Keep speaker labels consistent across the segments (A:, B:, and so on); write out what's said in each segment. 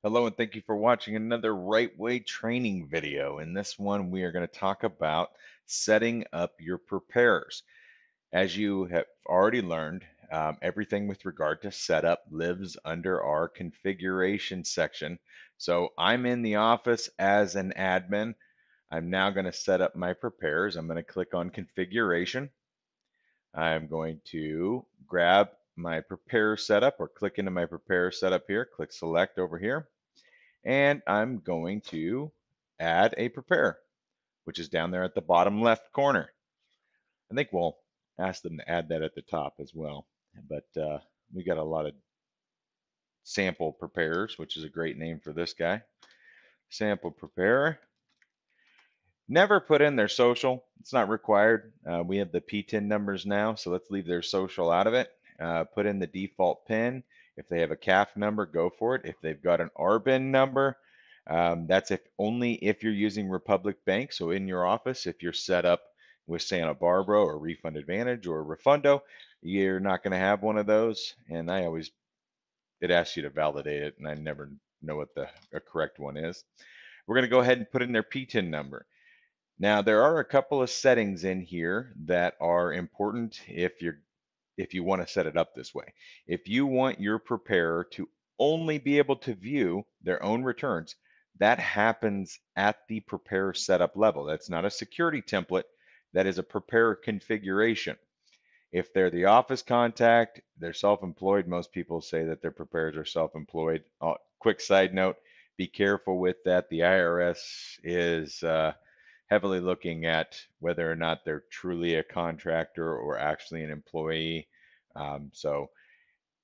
A: Hello and thank you for watching another Right Way training video. In this one, we are going to talk about setting up your preparers. As you have already learned, everything with regard to setup lives under our configuration section. So I'm in the office as an admin. I'm now going to set up my preparers. I'm going to click on configuration. I'm going to grab my preparer setup or click into my preparer setup here, click select over here. And I'm going to add a prepare, which is down there at the bottom left corner. I think we'll ask them to add that at the top as well. But we got a lot of sample preparers, which is a great name for this guy. Sample preparer. Never put in their social. It's not required. We have the PTIN numbers now, so let's leave their social out of it. Put in the default PIN. If they have a CAF number, go for it. If they've got an RBIN number, that's only if you're using Republic Bank. So in your office, if you're set up with Santa Barbara or Refund Advantage or Refundo, you're not going to have one of those. And it asks you to validate it, and I never know what the correct one is. We're going to go ahead and put in their PTIN number. Now, there are a couple of settings in here that are important if you want to set it up this way. If you want your preparer to only be able to view their own returns, that happens at the preparer setup level. That's not a security template. That is a preparer configuration. If they're the office contact, they're self-employed. Most people say that their preparers are self-employed. Quick side note, be careful with that. The IRS is heavily looking at whether or not they're truly a contractor or actually an employee. So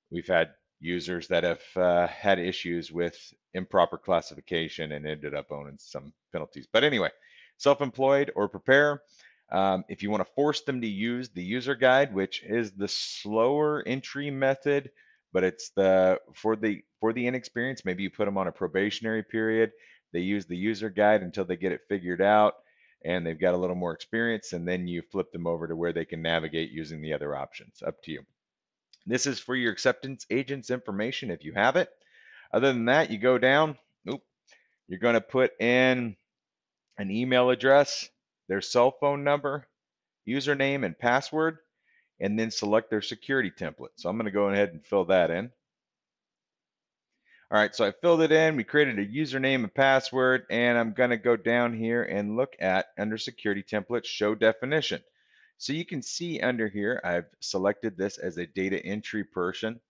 A: we've had users that have had issues with improper classification and ended up owning some penalties. But anyway, self-employed or prepare. If you want to force them to use the user guide, which is the slower entry method, but it's for the inexperienced, maybe you put them on a probationary period. They use the user guide until they get it figured out and they've got a little more experience, and then you flip them over to where they can navigate using the other options. Up to you. This is for your acceptance agent's information if you have it. Other than that, you go down. You're going to put in an email address, their cell phone number, username, and password, and then select their security template. So I'm going to go ahead and fill that in. All right, so I filled it in. We created a username and password, and I'm going to go down here and look at under security template, show definition. So you can see under here, I've selected this as a data entry person,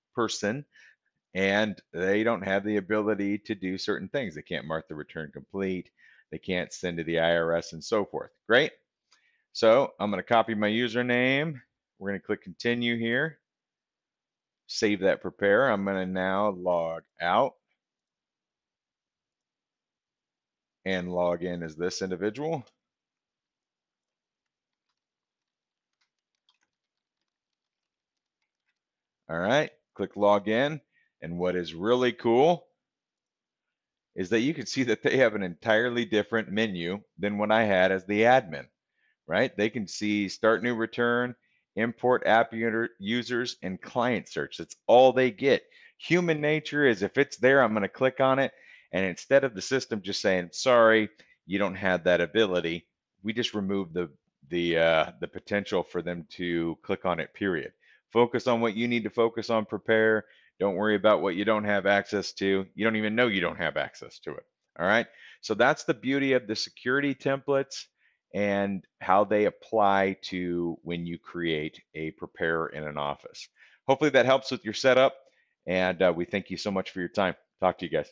A: and they don't have the ability to do certain things. They can't mark the return complete. They can't send to the IRS and so forth. Great. So I'm going to copy my username. We're going to click continue here. Save that prepare. I'm going to now log out and log in as this individual. All right, click log in. And what is really cool is that you can see that they have an entirely different menu than what I had as the admin, right? They can see start new return, import app users, and client search. That's all they get. Human nature is if it's there, I'm going to click on it. And instead of the system just saying, sorry, you don't have that ability, we just remove the potential for them to click on it, period. Focus on what you need to focus on, prepare. Don't worry about what you don't have access to. You don't even know you don't have access to it. All right. So that's the beauty of the security templates and how they apply to when you create a preparer in an office. Hopefully that helps with your setup. And we thank you so much for your time. Talk to you guys.